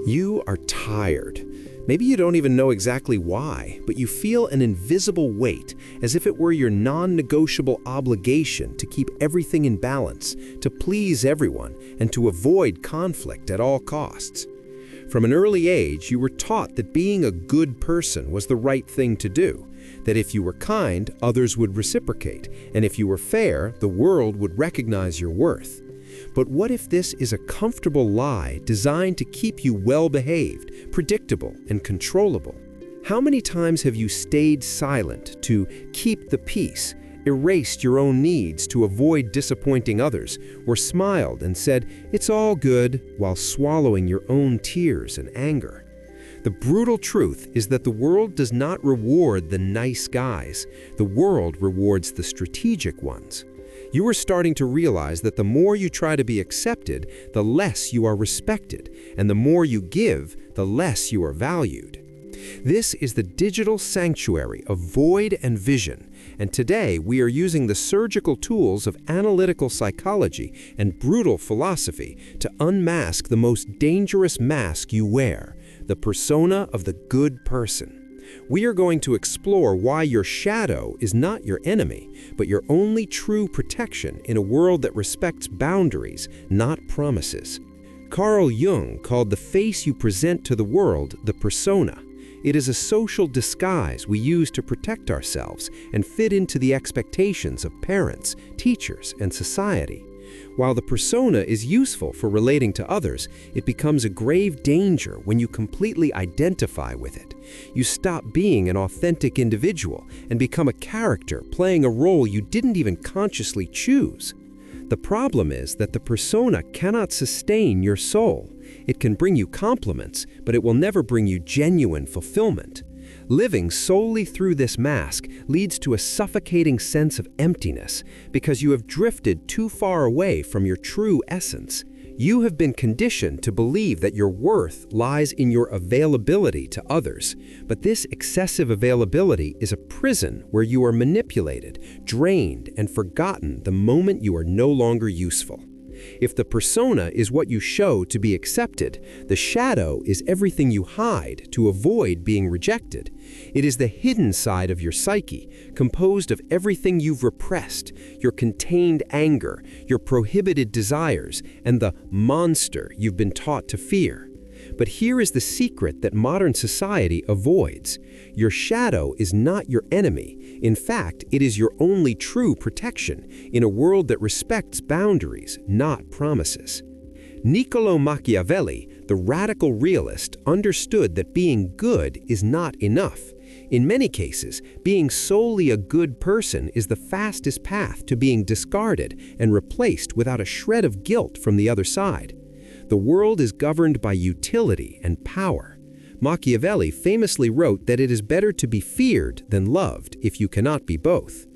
You are tired. Maybe you don't even know exactly why, but you feel an invisible weight, as if it were your non-negotiable obligation to keep everything in balance, to please everyone, and to avoid conflict at all costs. From an early age, you were taught that being a good person was the right thing to do, that if you were kind, others would reciprocate, and if you were fair, the world would recognize your worth. But what if this is a comfortable lie designed to keep you well-behaved, predictable, and controllable? How many times have you stayed silent to keep the peace, erased your own needs to avoid disappointing others, or smiled and said, "It's all good," while swallowing your own tears and anger? The brutal truth is that the world does not reward the nice guys. The world rewards the strategic ones. You are starting to realize that the more you try to be accepted, the less you are respected, and the more you give, the less you are valued. This is the digital sanctuary of void and vision, and today we are using the surgical tools of analytical psychology and brutal philosophy to unmask the most dangerous mask you wear, the persona of the good person. We are going to explore why your shadow is not your enemy, but your only true protection in a world that respects boundaries, not promises. Carl Jung called the face you present to the world the persona. It is a social disguise we use to protect ourselves and fit into the expectations of parents, teachers, and society. While the persona is useful for relating to others, it becomes a grave danger when you completely identify with it. You stop being an authentic individual and become a character playing a role you didn't even consciously choose. The problem is that the persona cannot sustain your soul. It can bring you compliments, but it will never bring you genuine fulfillment. Living solely through this mask leads to a suffocating sense of emptiness because you have drifted too far away from your true essence. You have been conditioned to believe that your worth lies in your availability to others, but this excessive availability is a prison where you are manipulated, drained, and forgotten the moment you are no longer useful. If the persona is what you show to be accepted, the shadow is everything you hide to avoid being rejected. It is the hidden side of your psyche, composed of everything you've repressed, your contained anger, your prohibited desires, and the monster you've been taught to fear. But here is the secret that modern society avoids. Your shadow is not your enemy. In fact, it is your only true protection in a world that respects boundaries, not promises. Niccolò Machiavelli, the radical realist, understood that being good is not enough. In many cases, being solely a good person is the fastest path to being discarded and replaced without a shred of guilt from the other side. The world is governed by utility and power. Machiavelli famously wrote that it is better to be feared than loved if you cannot be both.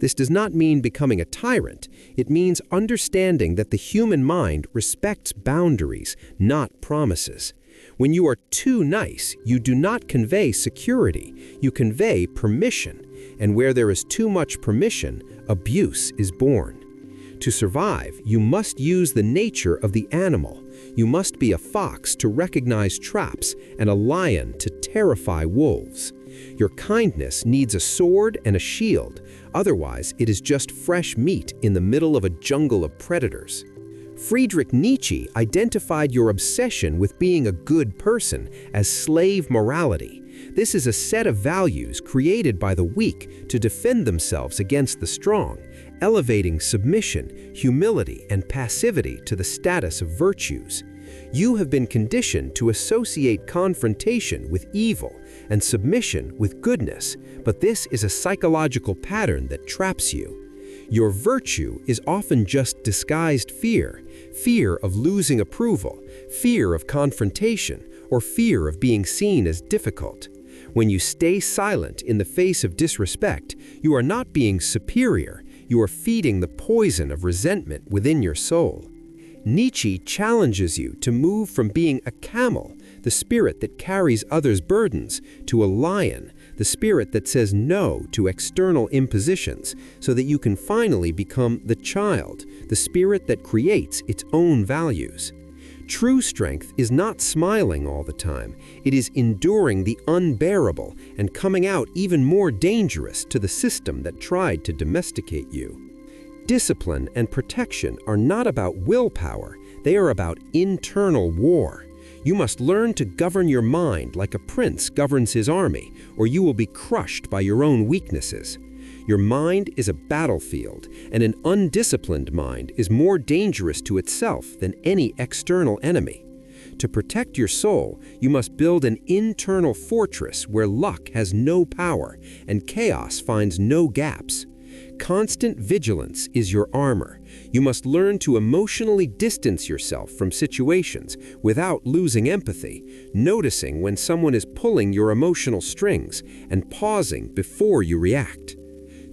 This does not mean becoming a tyrant. It means understanding that the human mind respects boundaries, not promises. When you are too nice, you do not convey security, you convey permission. And where there is too much permission, abuse is born. To survive, you must use the nature of the animal. You must be a fox to recognize traps and a lion to terrify wolves. Your kindness needs a sword and a shield, otherwise it is just fresh meat in the middle of a jungle of predators. Friedrich Nietzsche identified your obsession with being a good person as slave morality. This is a set of values created by the weak to defend themselves against the strong, elevating submission, humility, and passivity to the status of virtues. You have been conditioned to associate confrontation with evil and submission with goodness, but this is a psychological pattern that traps you. Your virtue is often just disguised fear, fear of losing approval, fear of confrontation, or fear of being seen as difficult. When you stay silent in the face of disrespect, you are not being superior, you are feeding the poison of resentment within your soul. Nietzsche challenges you to move from being a camel, the spirit that carries others' burdens, to a lion, the spirit that says no to external impositions, so that you can finally become the child, the spirit that creates its own values. True strength is not smiling all the time. It is enduring the unbearable and coming out even more dangerous to the system that tried to domesticate you. Discipline and protection are not about willpower, they are about internal war. You must learn to govern your mind like a prince governs his army, or you will be crushed by your own weaknesses. Your mind is a battlefield, and an undisciplined mind is more dangerous to itself than any external enemy. To protect your soul, you must build an internal fortress where luck has no power and chaos finds no gaps. Constant vigilance is your armor. You must learn to emotionally distance yourself from situations without losing empathy, noticing when someone is pulling your emotional strings and pausing before you react.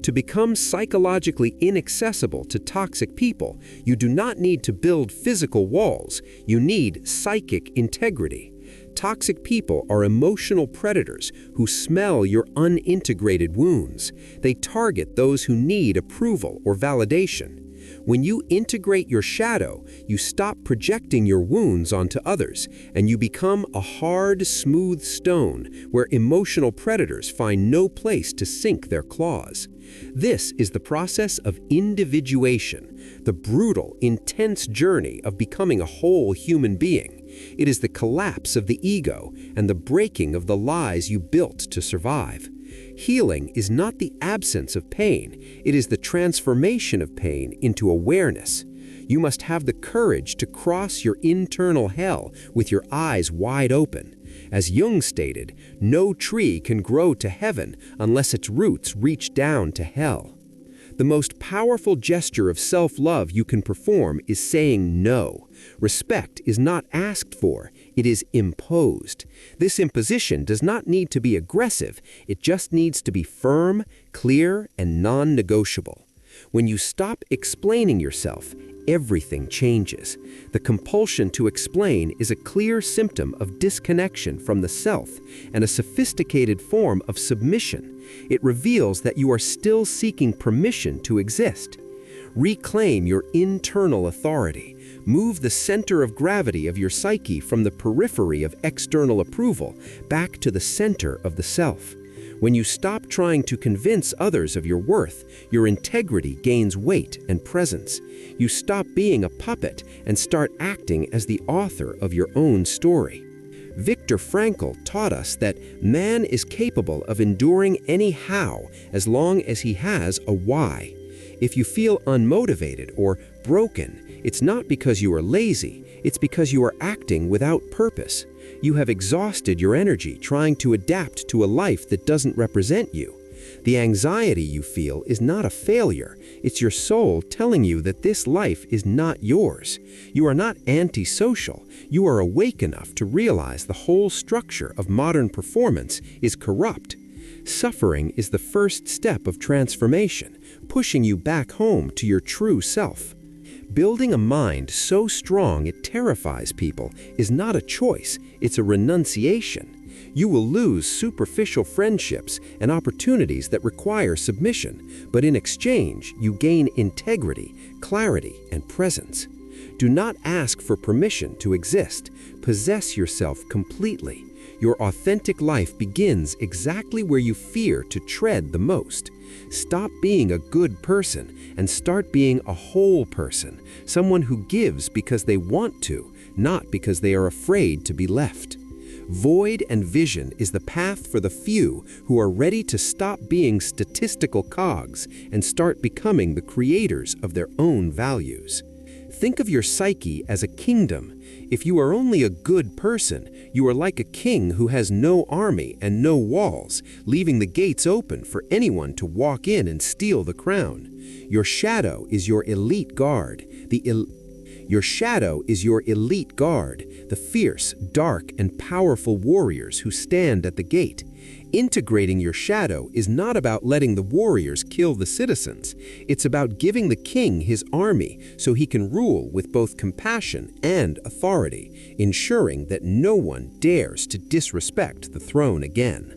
To become psychologically inaccessible to toxic people, you do not need to build physical walls, you need psychic integrity. Toxic people are emotional predators who smell your unintegrated wounds. They target those who need approval or validation. When you integrate your shadow, you stop projecting your wounds onto others, and you become a hard, smooth stone where emotional predators find no place to sink their claws. This is the process of individuation, the brutal, intense journey of becoming a whole human being. It is the collapse of the ego and the breaking of the lies you built to survive. Healing is not the absence of pain, it is the transformation of pain into awareness. You must have the courage to cross your internal hell with your eyes wide open. As Jung stated, no tree can grow to heaven unless its roots reach down to hell. The most powerful gesture of self-love you can perform is saying no. Respect is not asked for, it is imposed. This imposition does not need to be aggressive, it just needs to be firm, clear, and non-negotiable. When you stop explaining yourself, everything changes. The compulsion to explain is a clear symptom of disconnection from the self and a sophisticated form of submission. It reveals that you are still seeking permission to exist. Reclaim your internal authority. Move the center of gravity of your psyche from the periphery of external approval back to the center of the self. When you stop trying to convince others of your worth, your integrity gains weight and presence. You stop being a puppet and start acting as the author of your own story. Viktor Frankl taught us that man is capable of enduring any how as long as he has a why. If you feel unmotivated or broken, it's not because you are lazy, it's because you are acting without purpose. You have exhausted your energy trying to adapt to a life that doesn't represent you. The anxiety you feel is not a failure. It's your soul telling you that this life is not yours. You are not antisocial. You are awake enough to realize the whole structure of modern performance is corrupt. Suffering is the first step of transformation, pushing you back home to your true self. Building a mind so strong it terrifies people is not a choice, it's a renunciation. You will lose superficial friendships and opportunities that require submission, but in exchange, you gain integrity, clarity, and presence. Do not ask for permission to exist. Possess yourself completely. Your authentic life begins exactly where you fear to tread the most. Stop being a good person and start being a whole person, someone who gives because they want to, not because they are afraid to be left. Void and vision is the path for the few who are ready to stop being statistical cogs and start becoming the creators of their own values. Think of your psyche as a kingdom. If you are only a good person, you are like a king who has no army and no walls, leaving the gates open for anyone to walk in and steal the crown. Your shadow is your elite guard, Your shadow is your elite guard, the fierce, dark, and powerful warriors who stand at the gate. Integrating your shadow is not about letting the warriors kill the citizens. It's about giving the king his army so he can rule with both compassion and authority, ensuring that no one dares to disrespect the throne again.